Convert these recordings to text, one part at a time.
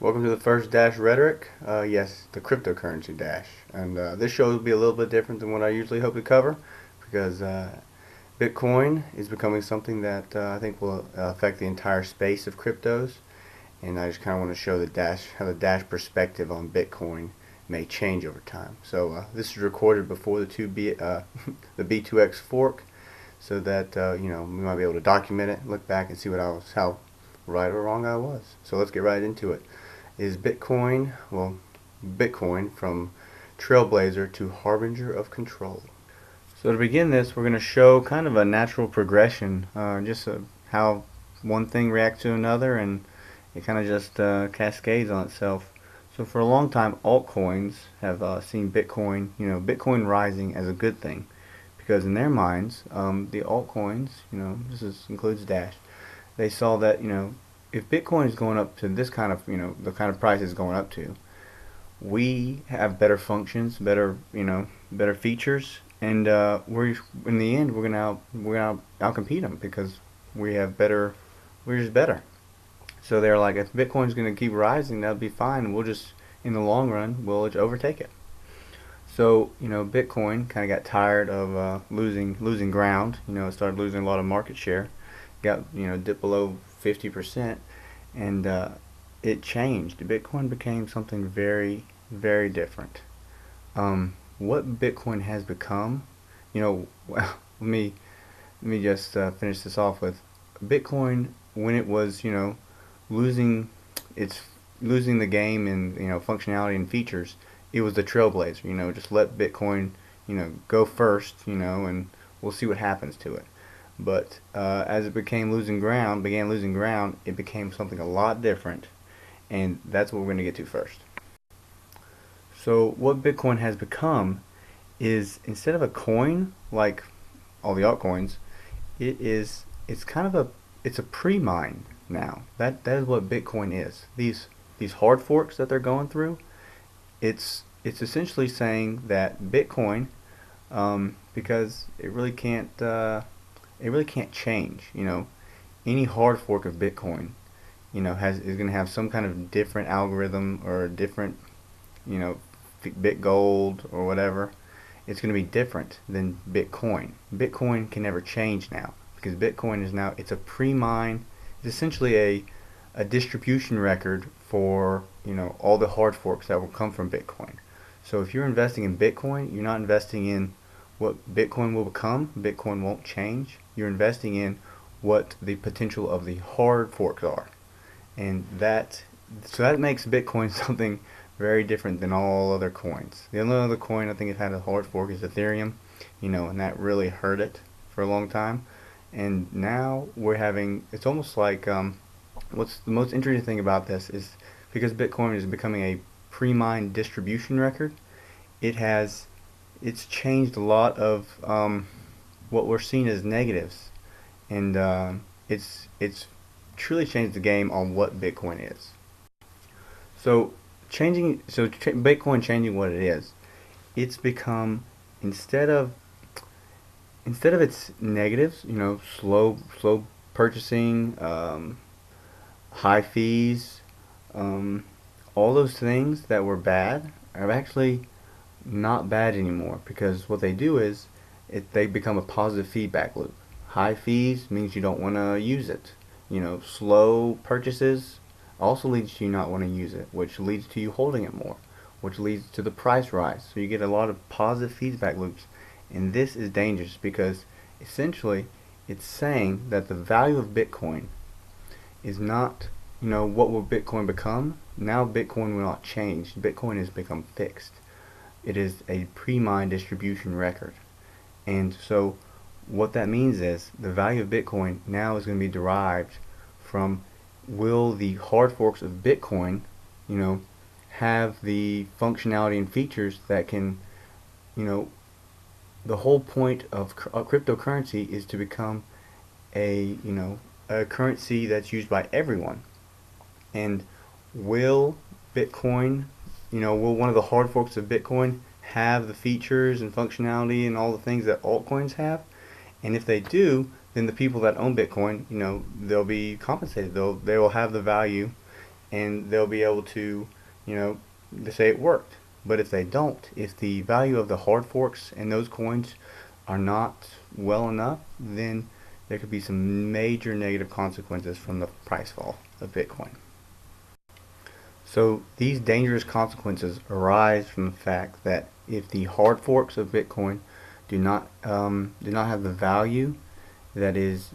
Welcome to the first Dash Rhetoric. Yes, the cryptocurrency Dash. And this show will be a little bit different than what I usually hope to cover because Bitcoin is becoming something that I think will affect the entire space of cryptos. And I just kind of want to show how the Dash perspective on Bitcoin may change over time. So this is recorded before the B2X fork, so that we might be able to document it, look back, and see how right or wrong I was. So let's get right into it. Is Bitcoin, Bitcoin from TrailBlazer to Harbinger of Control. So to begin this, we're going to show kind of a natural progression, how one thing reacts to another, and it kind of just cascades on itself. So for a long time, altcoins have seen Bitcoin rising as a good thing, because in their minds, the altcoins, includes Dash, they saw that if Bitcoin is going up to this kind of the kind of price it's going up to, we have better functions, better features, and we're in the end we're gonna outcompete them because we're just better. So they're like, if Bitcoin's gonna keep rising, that'll be fine. We'll just in the long run we'll overtake it. So Bitcoin kind of got tired of losing ground. It started losing a lot of market share. Got dipped below 50%, and it changed. Bitcoin became something very, very different. What Bitcoin has become, well, let me just finish this off with Bitcoin when it was losing its losing the game in functionality and features. It was the trailblazer. Just let Bitcoin go first, and we'll see what happens to it. But as it began losing ground, it became something a lot different, and that's what we're going to get to first. So what Bitcoin has become is, instead of a coin like all the altcoins, it's a pre-mine now. That is what Bitcoin is. These hard forks that they're going through, it's essentially saying that Bitcoin, because it really can't change. Any hard fork of Bitcoin, is going to have some kind of different algorithm or a different, you know, bit gold or whatever. It's going to be different than Bitcoin. Bitcoin can never change now because Bitcoin is now, it's a pre-mine. It's essentially a distribution record for all the hard forks that will come from Bitcoin. So if you're investing in Bitcoin, you're not investing in what Bitcoin will become. Bitcoin won't change. You're investing in what the potential of the hard forks are, and that makes Bitcoin something very different than all other coins. The only other coin I think it had a hard fork is Ethereum, and that really hurt it for a long time. And now it's almost like what's the most interesting thing about this is, because Bitcoin is becoming a pre-mined distribution record, it's changed a lot of what we're seeing as negatives, and it's truly changed the game on what Bitcoin is. So Bitcoin changing what it is, it's become, instead of its negatives, slow purchasing, high fees, all those things that were bad are actually not bad anymore, because what they do is they become a positive feedback loop. High fees means you don't want to use it. Slow purchases also leads to you not want to use it, which leads to you holding it more, which leads to the price rise. So you get a lot of positive feedback loops, and this is dangerous because essentially it's saying that the value of Bitcoin is not, what will Bitcoin become? Now Bitcoin will not change. Bitcoin has become fixed. It is a pre-mined distribution record. And so what that means is the value of Bitcoin now is going to be derived from, will the hard forks of Bitcoin, have the functionality and features that can, the whole point of cryptocurrency is to become a currency that's used by everyone. And will Bitcoin, will one of the hard forks of Bitcoin have the features and functionality and all the things that altcoins have? And if they do, then the people that own Bitcoin, they'll be compensated. They will have the value and they'll be able to, you know, they say it worked. But if they don't, if the value of the hard forks and those coins are not well enough, then there could be some major negative consequences from the price fall of Bitcoin. So these dangerous consequences arise from the fact that if the hard forks of Bitcoin do not have the value that is,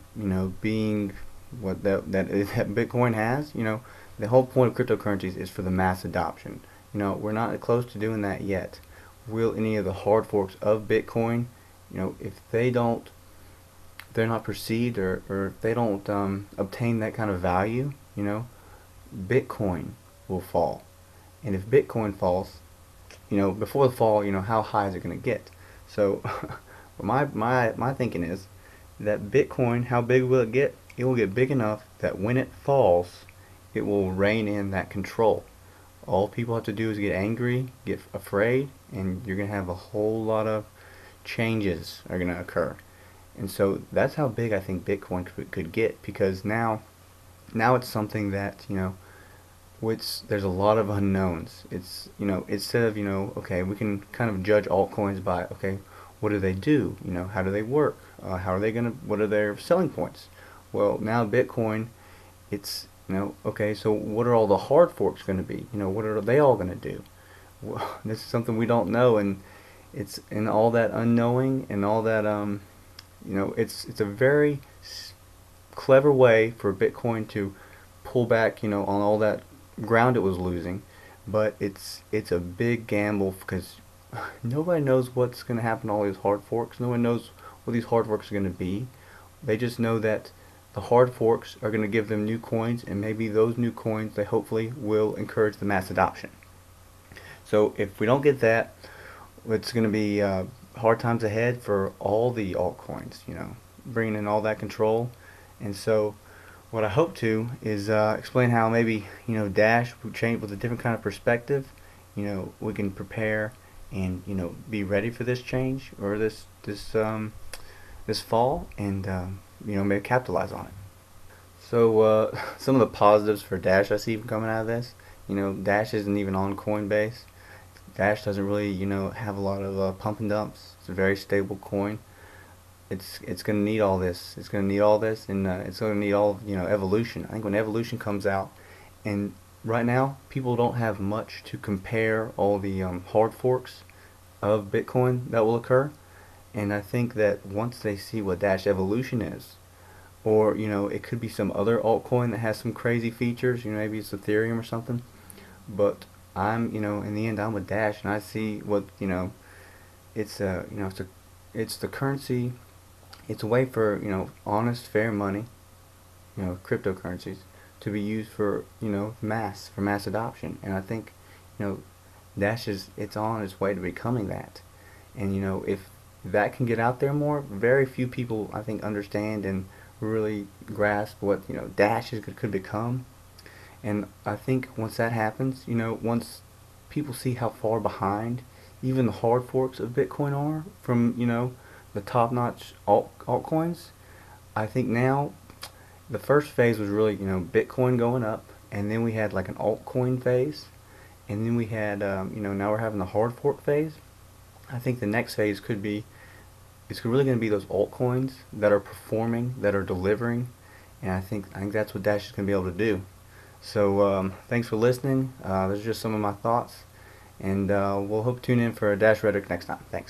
being what that Bitcoin has, the whole point of cryptocurrencies is for the mass adoption. We're not close to doing that yet. Will any of the hard forks of Bitcoin, if they're not perceived, or if they don't obtain that kind of value, Bitcoin will fall. And if Bitcoin falls, before the fall, how high is it going to get? So my thinking is that Bitcoin, how big will it get? It will get big enough that when it falls, it will rein in that control. All people have to do is get angry, get afraid, and you're going to have a whole lot of changes are going to occur. And so that's how big I think Bitcoin could get, because now it's something that, there's a lot of unknowns. It's, instead of, okay, we can kind of judge altcoins by, okay, what do they do? How do they work? How are they going to, what are their selling points? Well, now Bitcoin, it's, okay, so what are all the hard forks going to be? What are they all going to do? Well, this is something we don't know, and it's in all that unknowing and all that, it's a very clever way for Bitcoin to pull back, on all that ground it was losing, but it's a big gamble, because nobody knows what's going to happen to all these hard forks. No one knows what these hard forks are going to be. They just know that the hard forks are going to give them new coins, and maybe those new coins, they hopefully will encourage the mass adoption. So if we don't get that, it's going to be hard times ahead for all the altcoins, bringing in all that control. And so what I hope to is explain how maybe, Dash would change with a different kind of perspective. We can prepare and, be ready for this change, or this fall, and maybe capitalize on it. So some of the positives for Dash I see coming out of this, Dash isn't even on Coinbase. Dash doesn't really, have a lot of pump and dumps. It's a very stable coin. It's going to need all this. It's going to need all this, and it's going to need all, evolution. I think when evolution comes out, and right now people don't have much to compare all the hard forks of Bitcoin that will occur. And I think that once they see what Dash Evolution is, or it could be some other altcoin that has some crazy features, maybe it's Ethereum or something, but I'm, in the end, I'm with Dash, and I see what, it's it's the currency. It's a way for, honest, fair money, cryptocurrencies, to be used for, mass adoption. And I think, Dash it's on its way to becoming that. And, if that can get out there more, very few people, I think, understand and really grasp what, Dash could become. And I think once that happens, once people see how far behind even the hard forks of Bitcoin are from, the top-notch altcoins, I think now the first phase was really, Bitcoin going up, and then we had like an altcoin phase, and then we had, now we're having the hard fork phase. I think the next phase could be, it's really going to be those altcoins that are performing, that are delivering, and I think that's what Dash is going to be able to do. So thanks for listening. Those are just some of my thoughts, and we'll hope to tune in for Dash Rhetoric next time. Thanks.